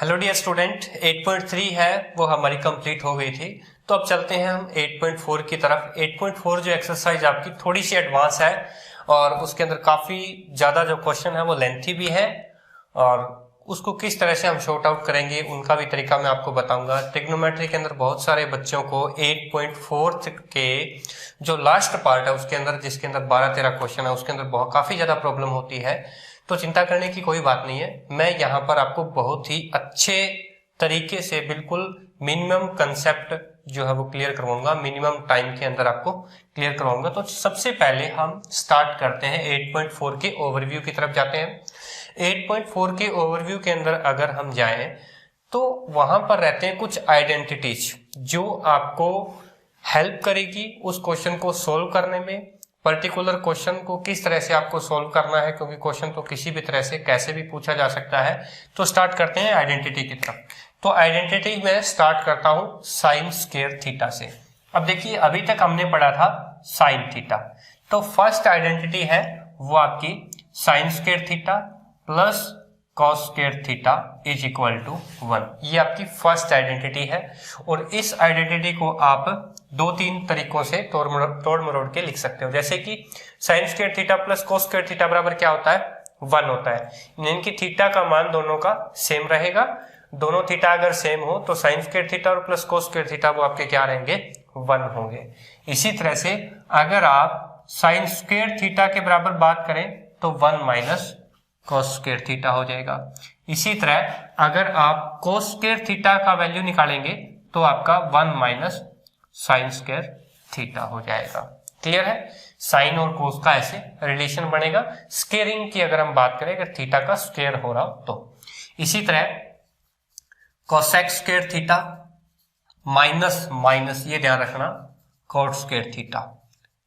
Hello dear student, 8.3 है वो हमारी कंप्लीट हो गई थी। तो अब चलते हैं हम 8.4 की तरफ। 8.4 जो एक्सरसाइज आपकी थोड़ी सी एडवांस है और उसके अंदर काफी ज्यादा जो क्वेश्चन है वो लेंथी भी है और उसको किस तरह से हम शॉर्ट आउट करेंगे उनका भी तरीका मैं आपको बताऊंगा। ट्रिग्नोमेट्री के अंदर बहुत सारे बच्चों को 8.4 के जो लास्ट पार्ट है उसके अंदर, जिसके अंदर 12-13 क्वेश्चन है, उसके अंदर बहुत काफी ज्यादा प्रॉब्लम होती है। तो चिंता करने की कोई बात नहीं है, मैं यहाँ पर आपको बहुत ही अच्छे तरीके से बिल्कुल मिनिमम कंसेप्ट जो है वो क्लियर करवाऊंगा, मिनिमम टाइम के अंदर आपको क्लियर करवाऊंगा। तो सबसे पहले हम स्टार्ट करते हैं 8.4 के ओवरव्यू की तरफ जाते हैं। 8.4 के ओवरव्यू के अंदर अगर हम जाएं तो वहां पर रहते हैं कुछ आइडेंटिटीज जो आपको हेल्प करेगी उस क्वेश्चन को सोल्व करने में। पर्टिकुलर क्वेश्चन को किस तरह से आपको सोल्व करना है, क्योंकि क्वेश्चन तो किसी भी तरह से कैसे भी पूछा जा सकता है। तो स्टार्ट करते हैं आइडेंटिटी की तरफ। तो आइडेंटिटी में स्टार्ट करता हूं साइन स्क्वायर थीटा से। अब देखिए, अभी तक हमने पढ़ा था साइन थीटा, तो फर्स्ट आइडेंटिटी है वो आपकी sine square theta plus cos square theta is equal to 1। ये आपकी फर्स्ट आइडेंटिटी है और इस आइडेंटिटी को आप 2-3 तरीकों से तोड़ मरोड़ के लिख सकते हो। जैसे कि sign square theta plus cos square theta बराबर क्या होता है, 1 होता है। इनकी थीटा का मान दोनों का सेम रहेगा। दोनों थीटा अगर सेम हो तो साइन स्क्वायर थीटा और प्लस कॉस स्क्वायर थीटा वो आपके क्या रहेंगे, 1 होंगे। इसी तरह से अगर आप साइन स्क्वायर थीटा के बराबर बात करें तो 1 माइनस कॉस स्क्वायर थीटा हो जाएगा। इसी तरह अगर आप कॉस स्क्वायर थीटा का वैल्यू निकालेंगे तो आपका 1 माइनस साइन स्क्वायर थीटा हो जाएगा। क्लियर है, साइन और कोस का ऐसे रिलेशन बनेगा। स्क्वेयरिंग की अगर हम बात करें, अगर थीटा का स्क्वायर हो रहा हो तो। इसी तरह cosec square theta minus minus, ये ध्यान रखना, cot square theta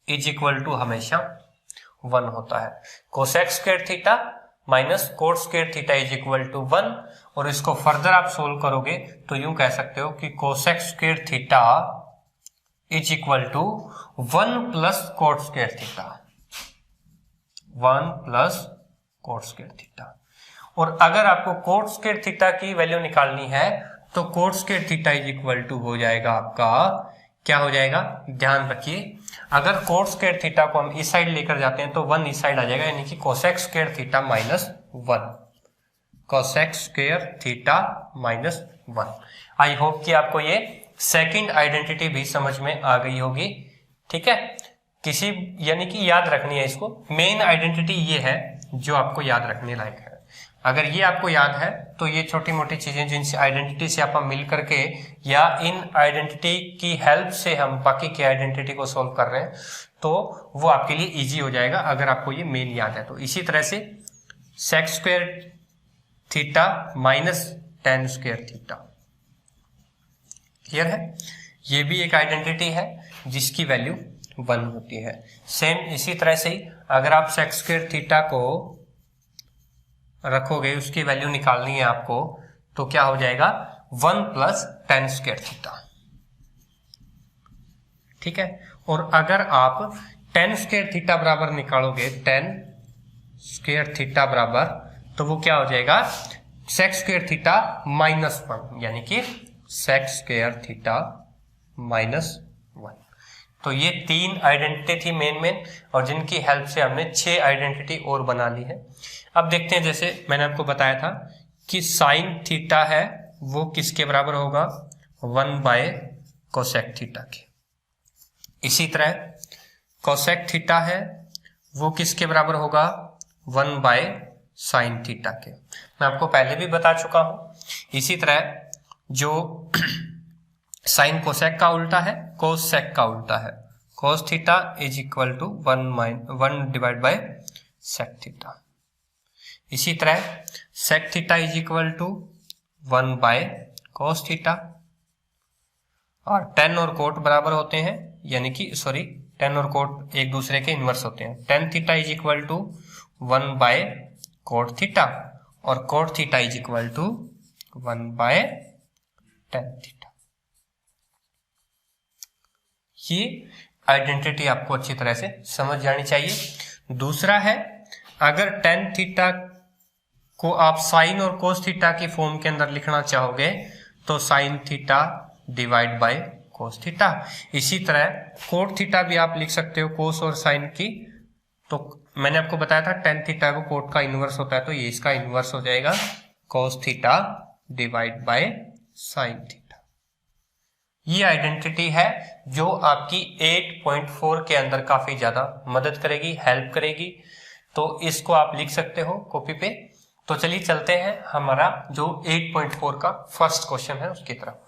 is equal to हमेशा 1 होता है। Cosec square theta minus cot square theta is equal to 1। और इसको फर्दर आप सोल्व करोगे तो यूं कह सकते हो कि cosec square theta is equal to 1 plus cot square theta, 1 plus cot square theta. और अगर आपको कोट स्क्वायर थीटा की वैल्यू निकालनी है तो cot square theta is equal to हो जाएगा आपका, क्या हो जाएगा, ध्यान रखिए, अगर कोट स्क्वायर थीटा को हम इस साइड लेकर जाते हैं तो 1 इस साइड आ जाएगा, यानी कि cosec square theta minus 1, cosec square theta minus 1। I hope कि आपको ये सेकंड आइडेंटिटी भी समझ में आ गई होगी। ठीक है, किसी यानी कि याद रखनी है इसको। मेन आइडेंटिटी ये है जो आपको याद रखने लायक है। अगर ये आपको याद है तो ये छोटी मोटी चीजें जिनसे आइडेंटिटी से आप मिल करके या इन आइडेंटिटी की हेल्प से हम बाकी की आइडेंटिटी को सोल्व कर रहे हैं तो वो आपके लिए इजी हो जाएगा अगर आपको ये मेन याद है तो। इसी तरह से sec square theta minus tan square theta, clear है, ये भी एक आइडेंटिटी है जिसकी वैल्यू 1 होती है। सेम इसी तरह से ही अगर आप सेक स्क्वायर थीटा को रखोगे, उसकी वैल्यू निकालनी है आपको, तो क्या हो जाएगा, 1 प्लस टेन स्क्वायर थीटा। ठीक है, और अगर आप टेन स्क्वायर थीटा बराबर निकालोगे, टेन स्क्वायर थीटा बराबर, तो वो क्या हो जाएगा, सेक स्क्वायर थीटा माइनस 1, यानी कि सेक स्क्वायर थीटा माइनस 1। तो ये 3 आइडेंटिटी थी मेन और जिनकी हेल्प से हमने 6 आइडेंटिटी और बना ली है। अब देखते हैं, जैसे मैंने आपको बताया था कि साइन थीटा है वो किसके बराबर होगा, 1 बाय कोसेक थीटा के। इसी तरह कोसेक थीटा है वो किसके बराबर होगा, 1 बाय साइन थीटा के। मैं आपको पहले भी बता चुका हूं। इसी तरह जो साइन कोसेक का उल्टा है, कोस सेक का उल्टा है, cos theta is equal to 1 divide by sec theta. इसी तरह sec theta is equal to 1 by cos theta. और टेन और कोट बराबर होते हैं, यानी कि सॉरी, टेन और कोट एक दूसरे के इनवर्स होते हैं। Tan theta is equal to 1 by cot theta और cot theta is equal to 1 by tan theta. ये आइडेंटिटी आपको अच्छी तरह से समझ जानी चाहिए। दूसरा है, अगर टेन थीटा को आप साइन और कोस थीटा की फॉर्म के अंदर लिखना चाहोगे तो sine theta divide by cos theta. इसी तरह कोट थीटा भी आप लिख सकते हो कोस और साइन की। तो मैंने आपको बताया था टेन थीटा वो कोट का इनवर्स होता है, तो ये इसका इनवर्स हो जाएगा cos theta divide by sine theta. ये आइडेंटिटी है जो आपकी 8.4 के अंदर काफी ज्यादा मदद करेगी, हेल्प करेगी। तो इसको आप लिख सकते हो कॉपी पे। तो चलिए चलते हैं हमारा जो 8.4 का फर्स्ट क्वेश्चन है उसकी तरफ।